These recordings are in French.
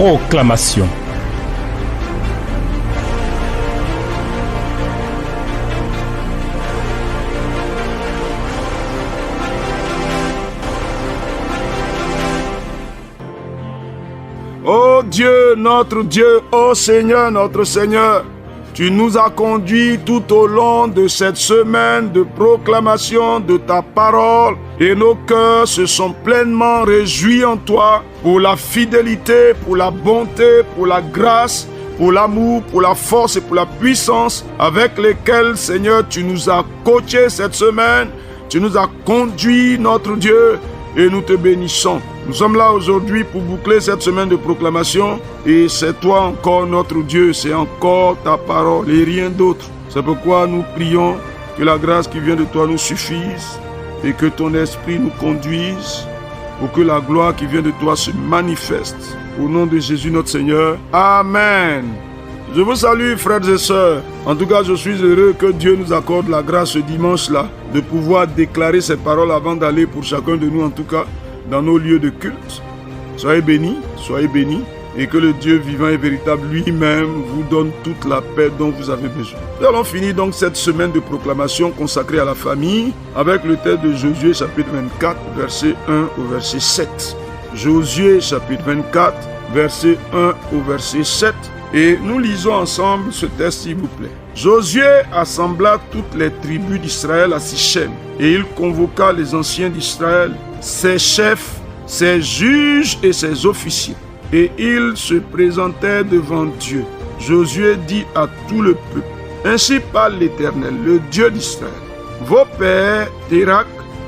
Proclamation. Ô Dieu, notre Dieu, ô Seigneur, notre Seigneur, tu nous as conduits tout au long de cette semaine de proclamation de ta parole et nos cœurs se sont pleinement réjouis en toi pour la fidélité, pour la bonté, pour la grâce, pour l'amour, pour la force et pour la puissance avec lesquelles, Seigneur, tu nous as coachés cette semaine, tu nous as conduits, notre Dieu, et nous te bénissons. Nous sommes là aujourd'hui pour boucler cette semaine de proclamation et c'est toi encore notre Dieu, c'est encore ta parole et rien d'autre. C'est pourquoi nous prions que la grâce qui vient de toi nous suffise et que ton esprit nous conduise pour que la gloire qui vient de toi se manifeste. Au nom de Jésus notre Seigneur. Amen. Je vous salue frères et sœurs. En tout cas, je suis heureux que Dieu nous accorde la grâce ce dimanche-là de pouvoir déclarer ces paroles avant d'aller pour chacun de nous en tout cas dans nos lieux de culte. Soyez bénis et que le Dieu vivant et véritable lui-même vous donne toute la paix dont vous avez besoin. Nous allons finir donc cette semaine de proclamation consacrée à la famille avec le texte de Josué chapitre 24 verset 1 au verset 7. Josué chapitre 24 verset 1 au verset 7 et nous lisons ensemble ce texte s'il vous plaît. Josué assembla toutes les tribus d'Israël à Sichem et il convoqua les anciens d'Israël, ses chefs, ses juges et ses officiers. Et ils se présentèrent devant Dieu. Josué dit à tout le peuple, ainsi parle l'Éternel, le Dieu d'Israël. Vos pères, Térak,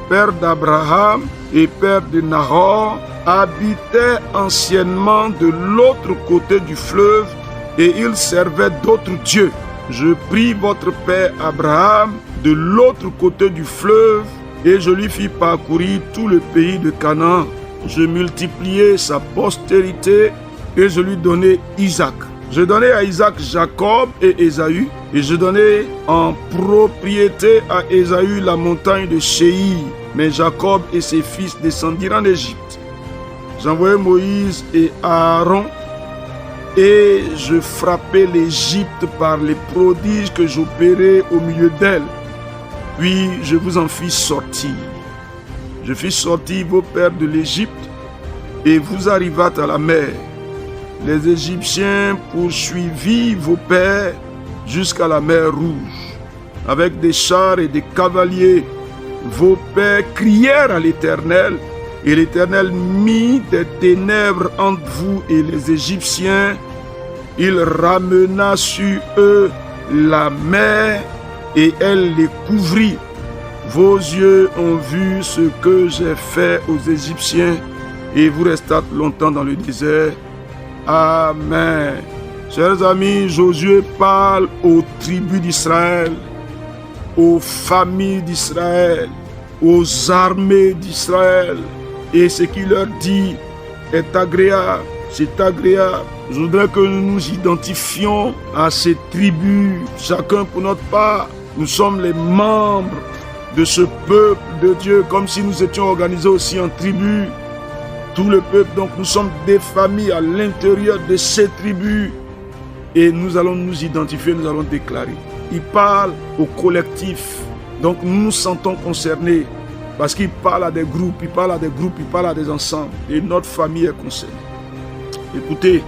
père d'Abraham et père de Nahor, habitaient anciennement de l'autre côté du fleuve et ils servaient d'autres dieux. Je pris votre père Abraham de l'autre côté du fleuve et je lui fis parcourir tout le pays de Canaan. Je multipliai sa postérité et je lui donnai Isaac. Je donnai à Isaac Jacob et Ésaü et je donnai en propriété à Ésaü la montagne de Séir. Mais Jacob et ses fils descendirent en Égypte. J'envoyai Moïse et Aaron et je frappai l'Égypte par les prodiges que j'opérais au milieu d'elle. Puis je vous en fis sortir. Je fis sortir vos pères de l'Égypte et vous arrivâtes à la mer. Les Égyptiens poursuivirent vos pères jusqu'à la mer Rouge. Avec des chars et des cavaliers, vos pères crièrent à l'Éternel et l'Éternel mit des ténèbres entre vous et les Égyptiens. Il ramena sur eux la mer et elle les couvrit. Vos yeux ont vu ce que j'ai fait aux Égyptiens et vous restâtes longtemps dans le désert. Amen. Chers amis, Josué parle aux tribus d'Israël, aux familles d'Israël, aux armées d'Israël. Et ce qu'il leur dit est agréable, c'est agréable. Je voudrais que nous nous identifions à ces tribus, chacun pour notre part. Nous sommes les membres de ce peuple de Dieu, comme si nous étions organisés aussi en tribus. Tout le peuple, donc nous sommes des familles à l'intérieur de ces tribus. Et nous allons nous identifier, nous allons déclarer. Il parle au collectif, donc nous nous sentons concernés. Parce qu'il parle à des groupes, il parle à des ensembles. Et notre famille est concernée. Écoutez,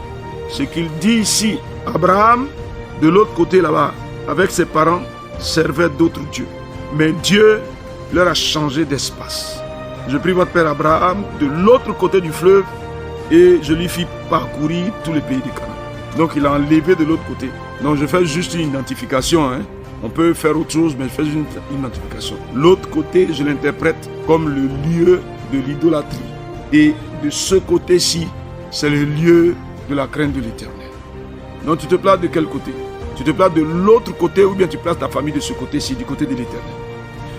ce qu'il dit ici, Abraham, de l'autre côté là-bas, avec ses parents, servait d'autres dieux. Mais Dieu leur a changé d'espace. Je pris votre père Abraham de l'autre côté du fleuve et je lui fis parcourir tout le pays de Canaan. Donc il a enlevé de l'autre côté. Donc je fais juste une identification. On peut faire autre chose, mais je fais une identification. L'autre côté, je l'interprète comme le lieu de l'idolâtrie. Et de ce côté-ci, c'est le lieu de la crainte de l'Éternel. Donc tu te places de quel côté? Tu te places de l'autre côté ou bien tu places ta famille de ce côté-ci, du côté de l'Éternel?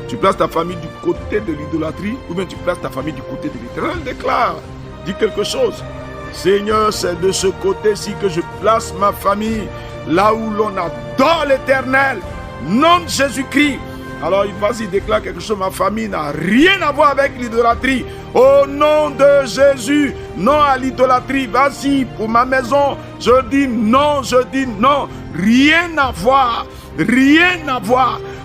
Tu places ta famille du côté de l'idolâtrie ou bien tu places ta famille du côté de l'Éternel? Déclare, dis quelque chose. Seigneur, c'est de ce côté-ci que je place ma famille, là où l'on adore l'Éternel. Nom de Jésus-Christ, Alors vas-y, déclare quelque chose. Ma famille n'a rien à voir avec l'idolâtrie. Au nom de Jésus, non à l'idolâtrie. Vas-y, pour ma maison, je dis non, rien à voir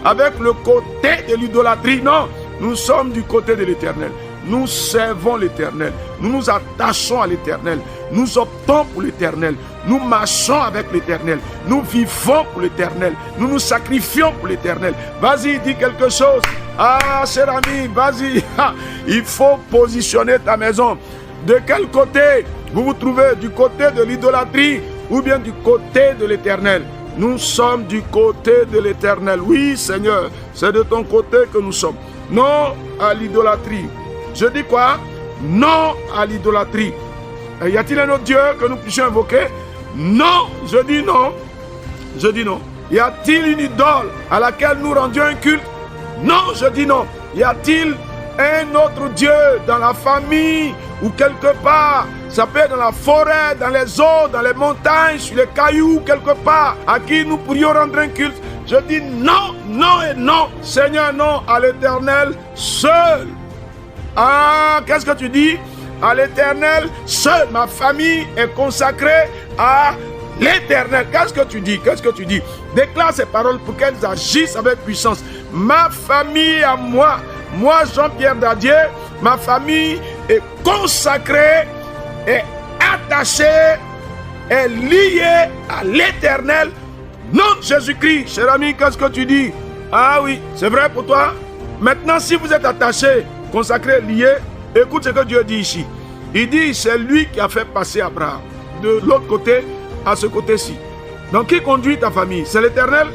avec le côté de l'idolâtrie. Non, nous sommes du côté de l'Éternel. Nous servons l'Éternel. Nous nous attachons à l'Éternel. Nous optons pour l'Éternel. Nous marchons avec l'Éternel. Nous vivons pour l'Éternel. Nous nous sacrifions pour l'Éternel. Vas-y, dis quelque chose. Ah, cher ami, vas-y. Il faut positionner ta maison. De quel côté vous vous trouvez? Du côté de l'idolâtrie ou bien du côté de l'Éternel? Nous sommes du côté de l'Éternel. Oui, Seigneur, c'est de ton côté que nous sommes. Non à l'idolâtrie. Je dis quoi? Non à l'idolâtrie. Y a-t-il un autre Dieu que nous puissions invoquer? Non, je dis non. Je dis non. Y a-t-il une idole à laquelle nous rendions un culte? Non, je dis non. Y a-t-il un autre Dieu dans la famille ou quelque part? Ça peut être dans la forêt, dans les eaux, dans les montagnes, sur les cailloux, quelque part, à qui nous pourrions rendre un culte? Je dis non, non et non. Seigneur, non à l'Éternel seul. Ah, qu'est-ce que tu dis? À l'Éternel seul. Ma famille est consacrée à l'Éternel. Qu'est-ce que tu dis? Qu'est-ce que tu dis? Déclare ces paroles pour qu'elles agissent avec puissance. Ma famille à moi, Jean-Pierre Dadier, ma famille est consacrée, est attachée, est liée à l'Éternel. Non, Jésus-Christ. Cher ami, qu'est-ce que tu dis? Ah oui, c'est vrai pour toi? Maintenant, si vous êtes attaché, consacré, lié, écoute ce que Dieu dit ici. Il dit, c'est lui qui a fait passer Abraham de l'autre côté à ce côté-ci. Donc, qui conduit ta famille? C'est l'Éternel?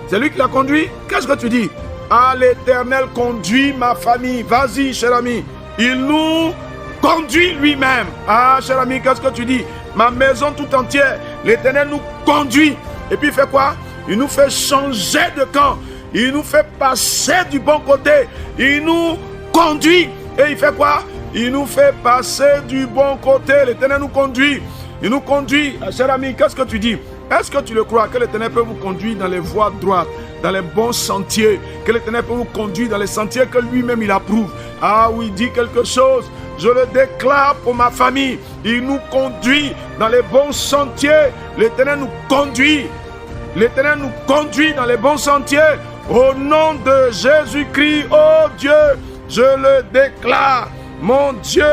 C'est lui qui l'a conduit? Qu'est-ce que tu dis? Ah, l'Éternel conduit ma famille. Vas-y, cher ami. Il nous conduit lui-même. Ah, cher ami, qu'est-ce que tu dis? Ma maison tout entière, l'Éternel nous conduit. Et puis, il fait quoi? Il nous fait changer de camp. Il nous fait passer du bon côté. Il nous conduit. Et il fait quoi? Il nous fait passer du bon côté. L'Éternel nous conduit. Il nous conduit. Cher ami, qu'est-ce que tu dis? Est-ce que tu le crois que l'Éternel peut vous conduire dans les voies droites, dans les bons sentiers, que l'Éternel peut vous conduire dans les sentiers que lui-même il approuve? Ah oui, dis quelque chose. Je le déclare pour ma famille. Il nous conduit dans les bons sentiers. L'Éternel nous conduit. L'Éternel nous conduit dans les bons sentiers. Au nom de Jésus-Christ, oh Dieu, je le déclare. Mon Dieu,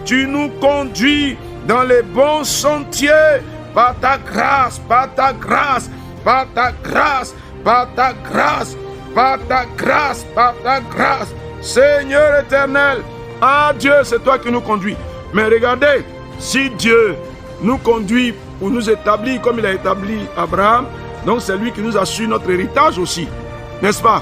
tu nous conduis dans les bons sentiers. Par ta grâce, par ta grâce, par ta grâce, par ta grâce, par ta grâce, par ta grâce. Seigneur éternel, ah Dieu, c'est toi qui nous conduis. Mais regardez, si Dieu nous conduit pour nous établir comme il a établi Abraham, donc c'est lui qui nous assure notre héritage aussi. N'est-ce pas?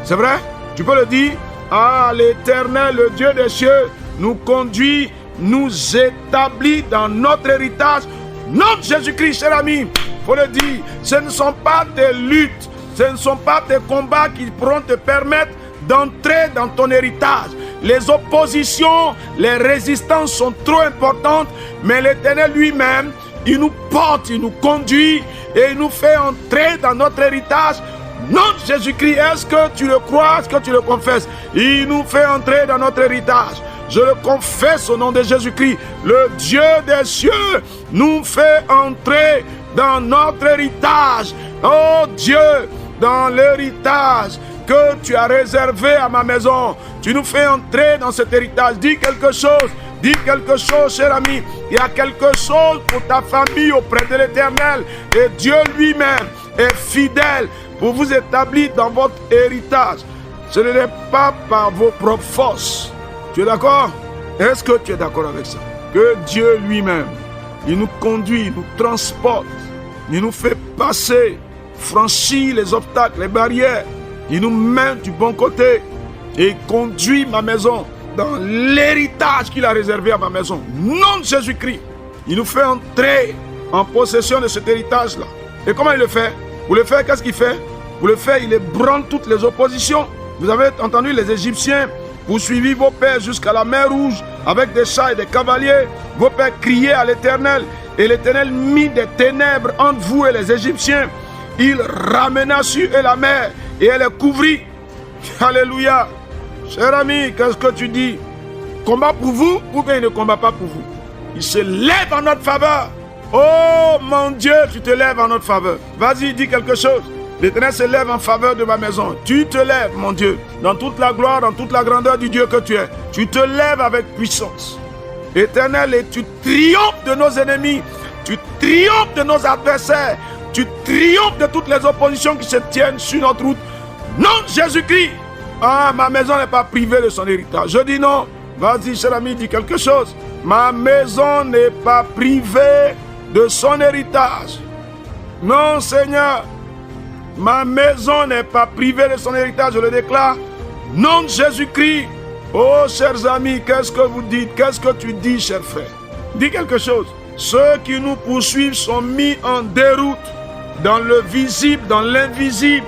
C'est vrai? Tu peux le dire? Ah, l'Éternel, le Dieu des cieux, nous conduit, nous établit dans notre héritage. Non, Jésus-Christ, cher ami, il faut le dire, ce ne sont pas tes luttes, ce ne sont pas tes combats qui pourront te permettre d'entrer dans ton héritage. Les oppositions, les résistances sont trop importantes, mais l'Éternel lui-même, il nous porte, il nous conduit et il nous fait entrer dans notre héritage. Non, Jésus-Christ, est-ce que tu le crois, est-ce que tu le confesses? Il nous fait entrer dans notre héritage. Je le confesse au nom de Jésus-Christ. Le Dieu des cieux nous fait entrer dans notre héritage. Oh Dieu, dans l'héritage que tu as réservé à ma maison. Tu nous fais entrer dans cet héritage. Dis quelque chose, cher ami. Il y a quelque chose pour ta famille auprès de l'Éternel. Et Dieu lui-même est fidèle pour vous établir dans votre héritage. Ce n'est pas par vos propres forces. Tu es d'accord? Est-ce que tu es d'accord avec ça? Que Dieu lui-même, il nous conduit, il nous transporte, il nous fait passer, franchir les obstacles, les barrières. Il nous met du bon côté et il conduit ma maison dans l'héritage qu'il a réservé à ma maison. Nom de Jésus-Christ, il nous fait entrer en possession de cet héritage-là. Et comment il le fait? Pour le faire, qu'est-ce qu'il fait? Pour le faire, il ébranle toutes les oppositions. Vous avez entendu les Égyptiens poursuivi vos pères jusqu'à la mer Rouge avec des chars et des cavaliers. Vos pères criaient à l'Éternel et l'Éternel mit des ténèbres entre vous et les Égyptiens. Il ramena sur eux la mer et elle est couvrie. Alléluia. Cher ami, qu'est-ce que tu dis? Combat pour vous ou bien il ne combat pas pour vous? Il se lève en notre faveur. Oh mon Dieu, tu te lèves en notre faveur. Vas-y, dis quelque chose. L'Éternel se lève en faveur de ma maison. Tu te lèves, mon Dieu, dans toute la gloire, dans toute la grandeur du Dieu que tu es. Tu te lèves avec puissance. Éternel, et tu triomphes de nos ennemis. Tu triomphes de nos adversaires. Tu triomphes de toutes les oppositions qui se tiennent sur notre route. Non, Jésus-Christ. Ah, ma maison n'est pas privée de son héritage. Je dis non. Vas-y, cher ami, dis quelque chose. Ma maison n'est pas privée de son héritage. Non, Seigneur. Ma maison n'est pas privée de son héritage, je le déclare. Nom de Jésus-Christ. Oh, chers amis, qu'est-ce que vous dites? Qu'est-ce que tu dis, cher frère? Dis quelque chose. Ceux qui nous poursuivent sont mis en déroute dans le visible, dans l'invisible,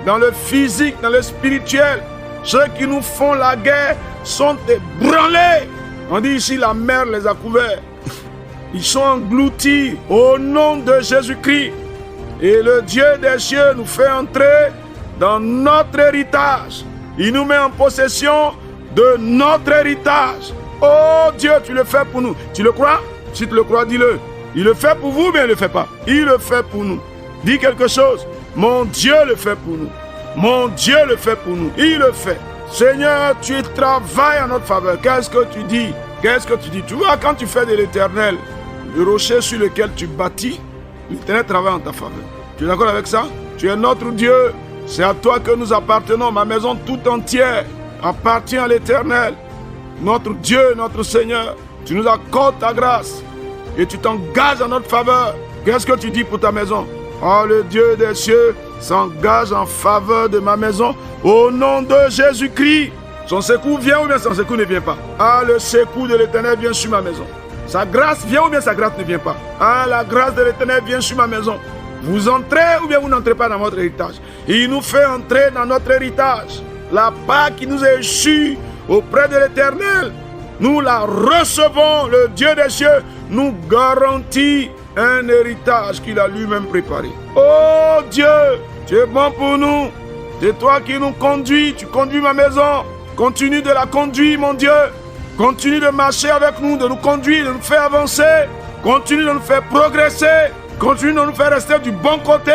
dans le physique, dans le spirituel. Ceux qui nous font la guerre sont ébranlés. On dit ici, la mer les a couverts. Ils sont engloutis au nom de Jésus-Christ. Et le Dieu des cieux nous fait entrer dans notre héritage. Il nous met en possession de notre héritage. Oh Dieu, tu le fais pour nous. Tu le crois? Si tu le crois, dis-le. Il le fait pour vous, mais il ne le fait pas. Il le fait pour nous. Dis quelque chose. Mon Dieu le fait pour nous. Mon Dieu le fait pour nous. Il le fait. Seigneur, tu travailles en notre faveur. Qu'est-ce que tu dis? Qu'est-ce que tu dis? Tu vois, quand tu fais de l'Éternel le rocher sur lequel tu bâtis, l'Éternel travaille en ta faveur. Tu es d'accord avec ça? Tu es notre Dieu. C'est à toi que nous appartenons. Ma maison tout entière appartient à l'Éternel. Notre Dieu, notre Seigneur. Tu nous accordes ta grâce et tu t'engages en notre faveur. Qu'est-ce que tu dis pour ta maison? Oh, le Dieu des cieux s'engage en faveur de ma maison au nom de Jésus-Christ. Son secours vient ou bien son secours ne vient pas? Ah, le secours de l'Éternel vient sur ma maison. Sa grâce vient ou bien sa grâce ne vient pas? Ah, la grâce de l'Éternel vient sur ma maison. Vous entrez ou bien vous n'entrez pas dans votre héritage? Il nous fait entrer dans notre héritage. La part qui nous est issue auprès de l'Éternel, nous la recevons. Le Dieu des cieux nous garantit un héritage qu'il a lui-même préparé. Oh Dieu, tu es bon pour nous. C'est toi qui nous conduis. Tu conduis ma maison. Continue de la conduire, mon Dieu. Continue de marcher avec nous, de nous conduire, de nous faire avancer. Continue de nous faire progresser. Continue de nous faire rester du bon côté.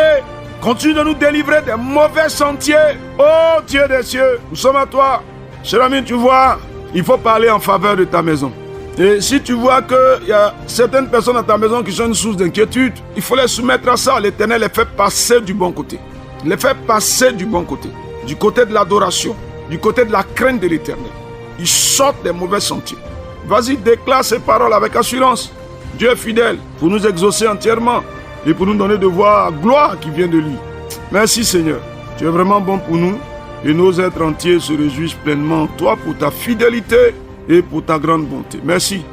Continue de nous délivrer des mauvais sentiers. Oh Dieu des cieux, nous sommes à toi. Cher ami, tu vois, il faut parler en faveur de ta maison. Et si tu vois qu'il y a certaines personnes dans ta maison qui sont une source d'inquiétude, il faut les soumettre à ça. L'Éternel les fait passer du bon côté. Il les fait passer du bon côté. Du côté de l'adoration, du côté de la crainte de l'Éternel. Ils sortent des mauvais sentiers. Vas-y, déclare ces paroles avec assurance. Dieu est fidèle pour nous exaucer entièrement et pour nous donner de voir la gloire qui vient de lui. Merci Seigneur. Tu es vraiment bon pour nous et nos êtres entiers se réjouissent pleinement en toi pour ta fidélité et pour ta grande bonté. Merci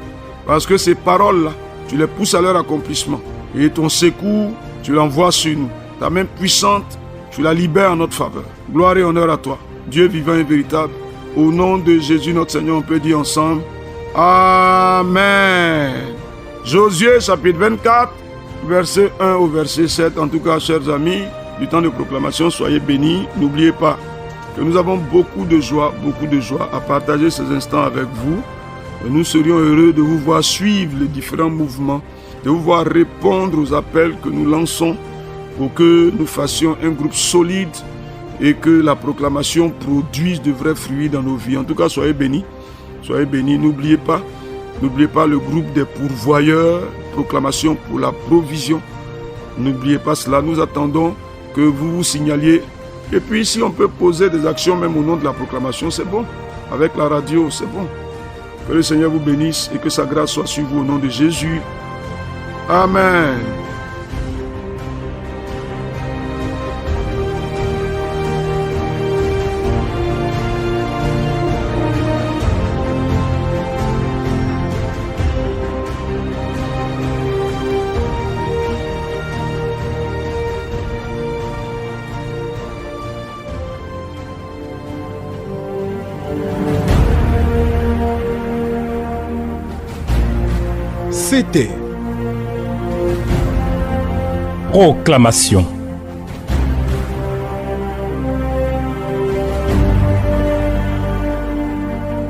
parce que ces paroles-là, tu les pousses à leur accomplissement et ton secours, tu l'envoies sur nous. Ta main puissante, tu la libères en notre faveur. Gloire et honneur à toi, Dieu vivant et véritable. Au nom de Jésus notre Seigneur, on peut dire ensemble Amen. Josué chapitre 24, verset 1 au verset 7. En tout cas, chers amis, du temps de proclamation, soyez bénis. N'oubliez pas que nous avons beaucoup de joie à partager ces instants avec vous. Et nous serions heureux de vous voir suivre les différents mouvements, de vous voir répondre aux appels que nous lançons pour que nous fassions un groupe solide et que la proclamation produise de vrais fruits dans nos vies. En tout cas, soyez bénis. Soyez bénis. N'oubliez pas le groupe des pourvoyeurs, proclamation pour la provision. N'oubliez pas cela. Nous attendons que vous vous signaliez. Et puis, si on peut poser des actions même au nom de la proclamation, c'est bon. Avec la radio, c'est bon. Que le Seigneur vous bénisse et que sa grâce soit sur vous au nom de Jésus. Amen. C'était Proclamation.